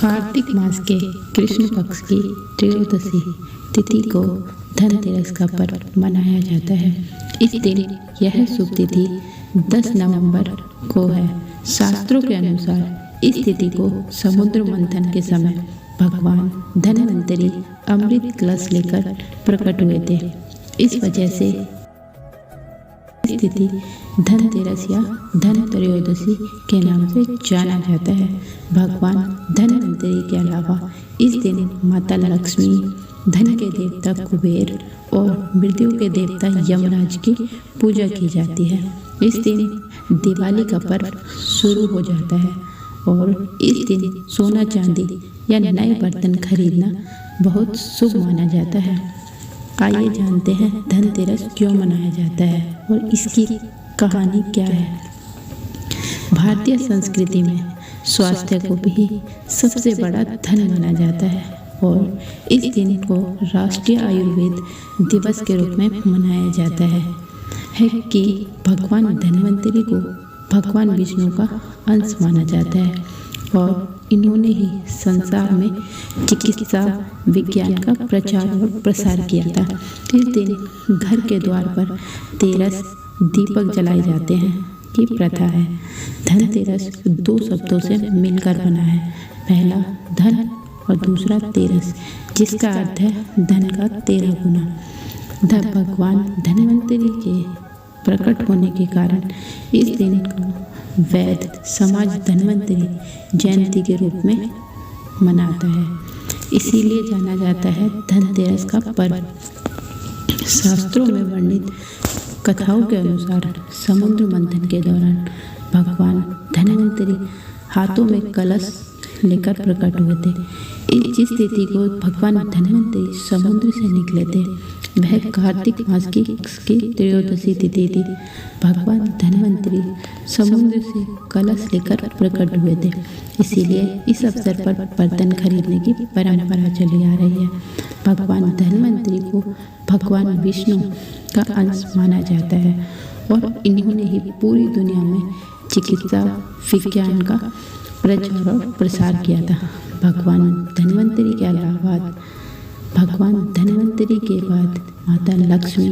कार्तिक मास के कृष्ण पक्ष की त्रयोदशी तिथि को धनतेरस का पर्व मनाया जाता है। इस दिन यह शुभ तिथि 10 नवंबर को है। शास्त्रों के अनुसार इस तिथि को समुद्र मंथन के समय भगवान धन्वंतरी अमृत कलश लेकर प्रकट हुए थे। इस वजह से इस तिथि धनतेरस या धन त्रयोदशी के नाम से जाना जाता है। भगवान धन्वंतरी के अलावा इस दिन माता लक्ष्मी, धन के देवता कुबेर और मृत्यु के देवता यमराज की पूजा की जाती है। इस दिन दिवाली का पर्व शुरू हो जाता है और इस दिन सोना चांदी या नए बर्तन खरीदना बहुत शुभ माना जाता है। आइए जानते हैं धनतेरस क्यों मनाया जाता है और इसकी कहानी क्या है। भारतीय संस्कृति में स्वास्थ्य को भी सबसे बड़ा धन माना जाता है और इस दिन को राष्ट्रीय आयुर्वेद दिवस के रूप में मनाया जाता है कि भगवान धन्वंतरी को भगवान विष्णु का अंश माना जाता है और इन्होंने ही संसार में चिकित्सा विज्ञान का प्रचार और प्रसार किया था। इस दिन घर के द्वार पर तेरस दीपक जलाए जाते हैं की प्रथा है। धनतेरस 2 शब्दों से मिलकर बना है। पहला धन और दूसरा तेरस, जिसका अर्थ है धन का 13 गुना। भगवान धन्वंतरी के प्रकट होने के कारण इस दिन को वैद समाज धन्वंतरी जयंती के रूप में मनाता है। इसीलिए जाना जाता है धनतेरस का पर्व। शास्त्रों में वर्णित कथाओं के अनुसार समुद्र मंथन के दौरान भगवान धन्वंतरी हाथों में कलश लेकर प्रकट हुए थे। जिस तिथि को भगवान धन्वंतरी समुद्र से निकले थे वह कार्तिक मास की त्रयोदशी तिथि थी। भगवान धन्वंतरी समुद्र से कलश लेकर प्रकट हुए थे। इसीलिए इस अवसर पर बर्तन खरीदने की परंपरा चली आ रही है। भगवान धन्वंतरी को भगवान विष्णु का अंश माना जाता है और इन्होंने ही पूरी दुनिया में चिकित्सा विज्ञान का प्रचार और प्रसार किया था। भगवान धन्वंतरी के अलावा भगवान धन्वंतरी के बाद माता लक्ष्मी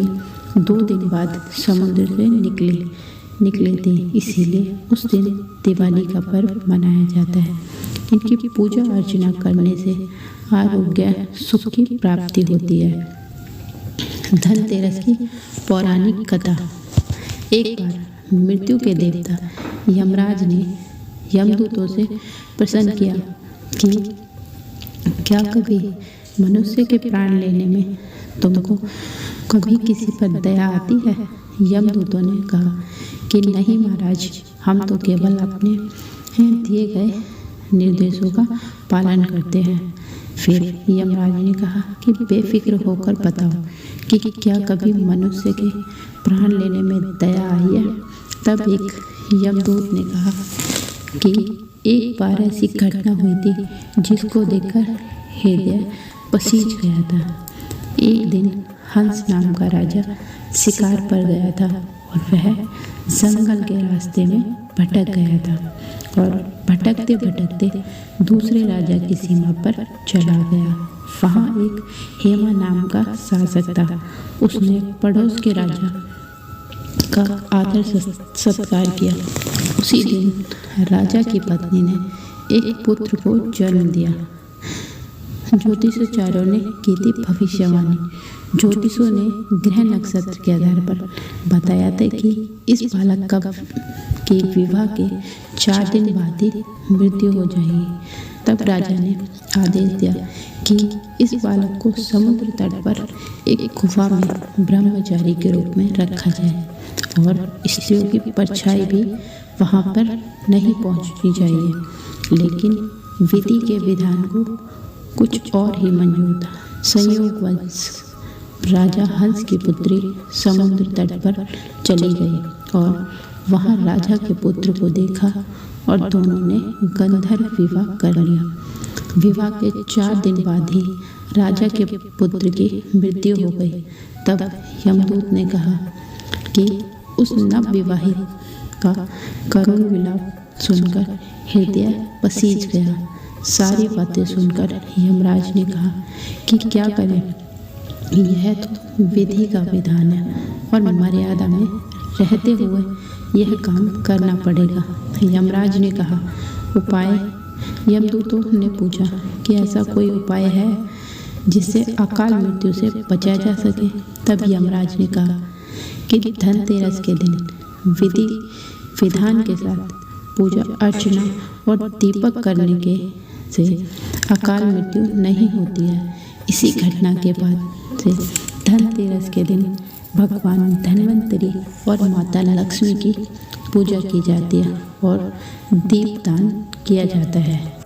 2 दिन बाद समुद्र से निकले थे। इसीलिए उस दिन दिवाली का पर्व मनाया जाता है। इनकी पूजा अर्चना करने से आरोग्य सुख की प्राप्ति होती है। धनतेरस की पौराणिक कथा। एक बार मृत्यु के देवता यमराज ने यमदूतों से प्रश्न किया कि क्या कभी मनुष्य के प्राण लेने में तुमको कभी किसी पर दया आती है? यमदूतों ने कहा कि नहीं महाराज, हम तो केवल अपने दिए गए निर्देशों का पालन करते हैं। फिर यमराज ने कहा कि बेफिक्र होकर बताओ कि क्या कभी मनुष्य के प्राण लेने में दया आई है? तब एक यमदूत ने कहा कि एक बार ऐसी घटना हुई थी जिसको देखकर हृदय पसीज गया था। एक दिन हंस नाम का राजा शिकार पर गया था और वह जंगल के रास्ते में भटक गया था और भटकते भटकते दूसरे राजा की सीमा पर चला गया। वहाँ एक हेमा नाम का शासक था। उसने पड़ोस के राजा का आदर सत्कार किया। उसी दिन राजा की पत्नी ने एक पुत्र को जन्म दिया। ज्योतिषाचार्यों ने की थी भविष्यवाणी। ज्योतिषों ने ग्रह नक्षत्र के आधार पर बताया था कि इस बालक का के विवाह के 4 दिन बाद ही मृत्यु हो जाएगी। तब राजा ने आदेश दिया कि इस बालक को समुद्र तट पर एक गुफा में ब्रह्मचारी के रूप में रखा जाए और स्त्रियों की परछाई भी वहाँ पर नहीं पहुँचनी चाहिए। लेकिन विधि के विधान को कुछ और ही मंजूर था। संयोगवश राजा हंस की पुत्री समुद्र तट पर चली गई और वहाँ राजा के पुत्र को देखा और दोनों ने गंधर्व विवाह कर लिया। विवाह के 4 दिन बाद ही राजा के पुत्र की मृत्यु हो गई। तब यमदूत ने कहा कि उस नवविवाहित का करुण विलाप सुनकर हृदय पसीज गया। सारी बातें सुनकर यमराज ने कहा कि क्या करें, यह तो विधि का विधान है और मर्यादा में रहते हुए यह काम करना पड़ेगा। यमराज ने कहा, उपाय? यमदूतों ने पूछा कि ऐसा कोई उपाय है जिससे अकाल मृत्यु से बचा जा सके? तब यमराज ने कहा कि धनतेरस के दिन विधि विधान के साथ पूजा अर्चना और दीपक करने के से अकाल मृत्यु नहीं होती है। इसी घटना के बाद से धनतेरस के दिन भगवान धन्वंतरी और माता लक्ष्मी की पूजा की जाती है और दीपदान किया जाता है।